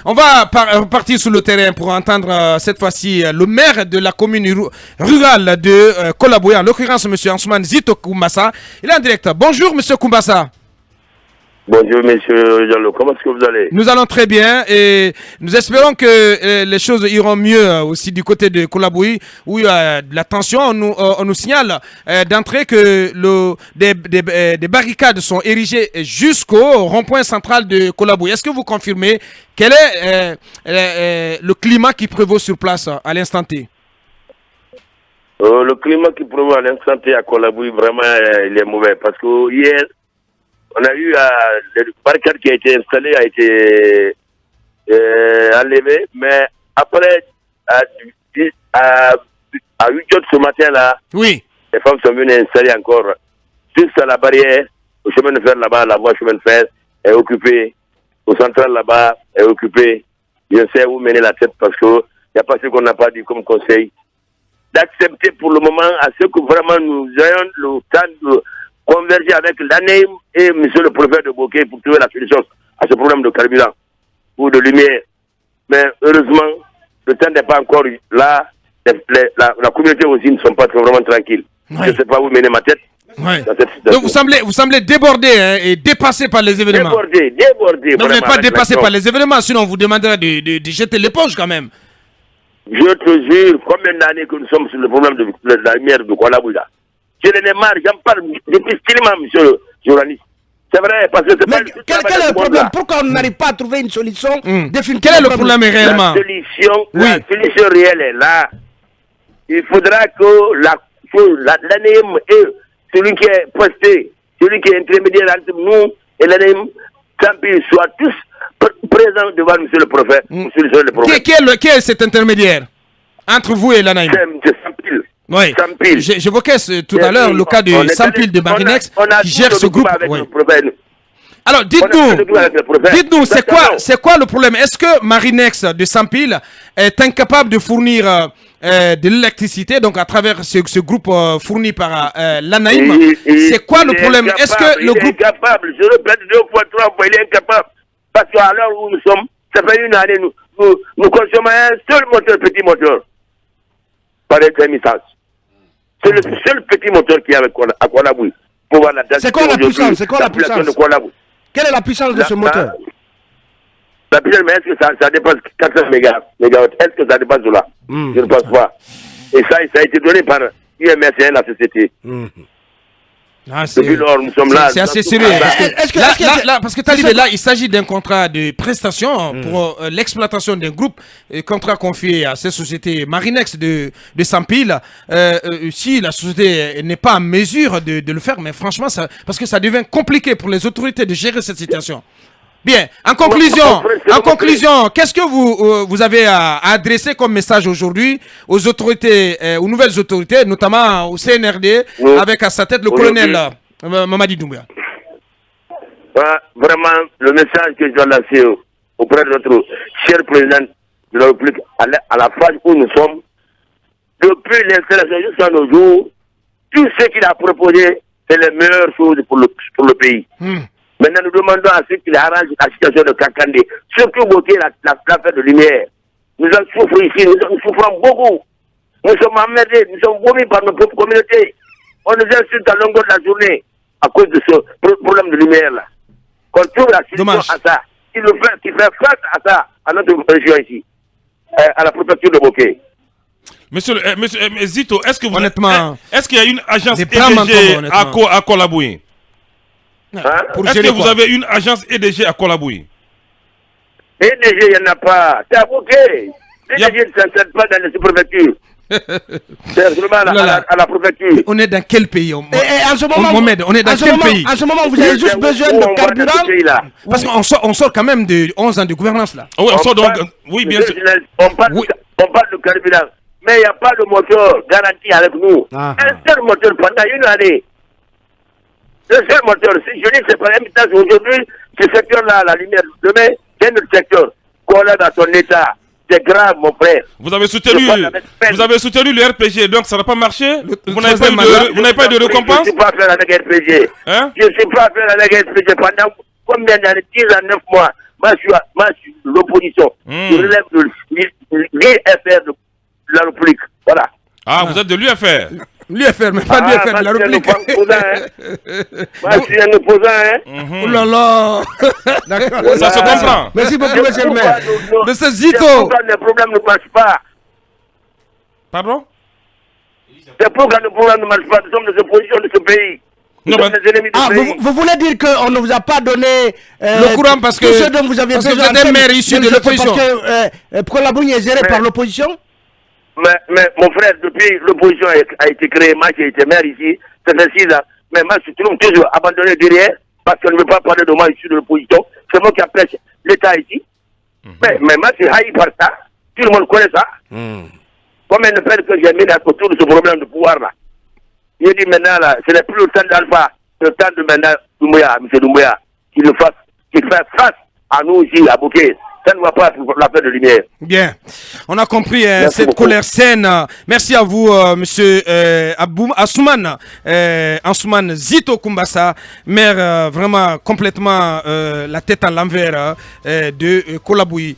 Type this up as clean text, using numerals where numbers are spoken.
On va repartir sur le terrain pour entendre cette fois-ci le maire de la commune rurale de Kolaboué, en l'occurrence M. Ansoumane Zito Koumbassa. Il est en direct. Bonjour M. Koumbassa. Bonjour monsieur Diallo, comment est-ce que vous allez? Nous allons très bien et nous espérons que les choses iront mieux aussi du côté de Kolaboué où il y a de la tension. On nous signale d'entrée que des barricades sont érigées jusqu'au rond-point central de Kolaboué. Est-ce que vous confirmez quel est le climat qui prévaut sur place à l'instant T? Le climat qui prévaut à l'instant T à Kolaboué, vraiment, il est mauvais parce que hier, on a eu le barricade qui a été installé, a été enlevé, mais après, à 8 heures de ce matin-là, oui, les femmes sont venues installer encore juste à la barrière, au chemin de fer là-bas, la voie chemin de fer est occupée, au central là-bas est occupée. Je sais où mener la tête parce qu'il n'y a pas ce qu'on n'a pas dit comme conseil, d'accepter pour le moment à ce que vraiment nous ayons le temps de converger avec l'ANEM et M. le préfet de Bokeh pour trouver la solution à ce problème de carburant ou de lumière. Mais heureusement, le temps n'est pas encore là. La communauté aussi ne sont pas vraiment tranquilles. Oui. Je ne sais pas où mener ma tête. Oui. Donc vous semblez débordé et dépassé par les événements. Débordé. Donc vous n'êtes pas dépassé par les événements, sinon on vous demanderait de jeter l'éponge quand même. Je te jure, combien d'années que nous sommes sur le problème de la lumière de Kolaboué. Je n'en ai marre, j'en parle depuis tellement, monsieur le journaliste. C'est vrai, parce que c'est pas... Quel est le problème? Pourquoi on n'arrive pas à trouver une solution définitive? Quel est le problème réellement? La solution réelle est là. Il faudra que l'ANEM et celui qui est posté, celui qui est intermédiaire entre nous et l'ANEM, soient tous présents devant monsieur le prophète. Qui est cet intermédiaire entre vous et l'ANEM? C'est Sampil. Oui, j'évoquais tout à l'heure le cas de Sampil de Marinex qui gère ce groupe. Oui. Alors dites-nous, c'est quoi le problème? Est-ce que Marinex de Sampil est incapable de fournir de l'électricité, donc à travers ce groupe fourni par l'ANAIM? C'est quoi le problème? Est-ce que le groupe... Il est incapable, je répète 2 fois, 3 fois, il est incapable. Parce qu'à l'heure où nous sommes, ça fait une année, nous consommons un seul moteur, petit moteur, par intermittence. C'est le seul petit moteur qu'il y a à Kolaboué. C'est quoi la puissance? Quelle est la puissance de ce moteur? La puissance, mais est-ce que ça dépasse 400 mégawatts? Est-ce que ça dépasse de là? Je ne pense pas. Et ça a été donné par UMSN, la société. Depuis lors, nous sommes là. C'est assez sérieux. Parce que Talibé, là, il s'agit d'un contrat de prestation pour l'exploitation d'un groupe, contrat confié à cette société Marinex de Sampil. Si la société n'est pas en mesure de le faire, mais franchement, parce que ça devient compliqué pour les autorités de gérer cette situation. Bien, en conclusion, qu'est-ce que vous avez à adresser comme message aujourd'hui aux autorités, aux nouvelles autorités, notamment au CNRD, avec à sa tête le colonel Mamadi Doumbouya? Vraiment, le message que je dois lancer auprès de notre cher président de la République, à la phase où nous sommes, depuis l'installation jusqu'à nos jours, tout ce qu'il a proposé, c'est les meilleures choses pour le pays. Maintenant, nous demandons à ceux qui arrangent la situation de Kakandé, surtout Bokeh, l'affaire de lumière. Nous en souffrons ici, nous souffrons beaucoup. Nous sommes emmerdés, nous sommes vomis par nos propres communautés. On nous insulte à longueur de la journée à cause de ce problème de lumière-là. Qu'on trouve la solution à ça, qui fait face à ça, à notre région ici, à la préfecture de Bokeh. Monsieur Zito, est-ce que honnêtement, est-ce qu'il y a une agence EDG à Kolaboué? Est-ce que vous avez une agence EDG à Kolaboué? EDG, il n'y en a pas. C'est à Bokeh. EDG ne s'installe pas dans les sous-préfectures. C'est vraiment à la préfecture. On est dans quel pays? En ce moment, Mohamed, on est dans quel pays? En ce moment, vous avez juste besoin de carburant. Parce qu'on sort quand même de 11 ans de gouvernance là. Oui, on sort donc. Oui, bien sûr. On parle de carburant. Mais il n'y a pas de moteur garanti avec nous. Un seul moteur pendant une année. Le seul moteur, si je dis que c'est pas un aujourd'hui, ce secteur-là, la lumière, demain, c'est notre secteur. Qu'on est dans son état. C'est grave, mon frère. Vous avez soutenu le RPG, donc ça n'a pas marché. Vous n'avez pas eu de récompense. Je ne suis pas faire avec RPG. Je ne suis pas faire avec RPG pendant combien d'années? 10 ans, 9 mois. Moi, je suis l'opposition. Je relève de l'UFR de la République. Voilà. Ah, vous êtes de l'UFR. L'UFR, mais pas l'UFR de la République. Moi, je suis un opposant. Oh là là. D'accord. Ça se comprend. Merci beaucoup, monsieur le maire. Monsieur Zito. Les problèmes ne marchent pas. Pardon? C'est pourquoi le problème ne marche pas. Nous sommes les oppositions de ce pays. Non, vous voulez dire qu'on ne vous a pas donné le courant parce que ce dont vous aviez besoin, vous êtes un maire issu de l'opposition. Parce que Kolabougne est géré par l'opposition. Mais mon frère, depuis l'opposition a été créée, moi j'ai été maire ici, ça fait 6 ans. Mais moi je suis toujours abandonné derrière parce qu'on ne veut pas parler de moi issu de l'opposition. C'est moi qui appelle l'État ici. Mais moi je suis haï par ça. Tout le monde connaît ça. Combien de personnes que j'ai mis autour de ce problème de pouvoir là. Il dit maintenant là, ce n'est plus le temps d'Alpha, c'est le temps de maintenant Doumbouya, M. Doumbouya, qu'il fasse face à nous ici, à Bouquet. Ça ne va pas la peine de lumière. Bien. On a compris cette colère saine. Merci à vous, monsieur Assoumane Zito Kumbasa, maire vraiment complètement la tête à l'envers de Kolabouyi.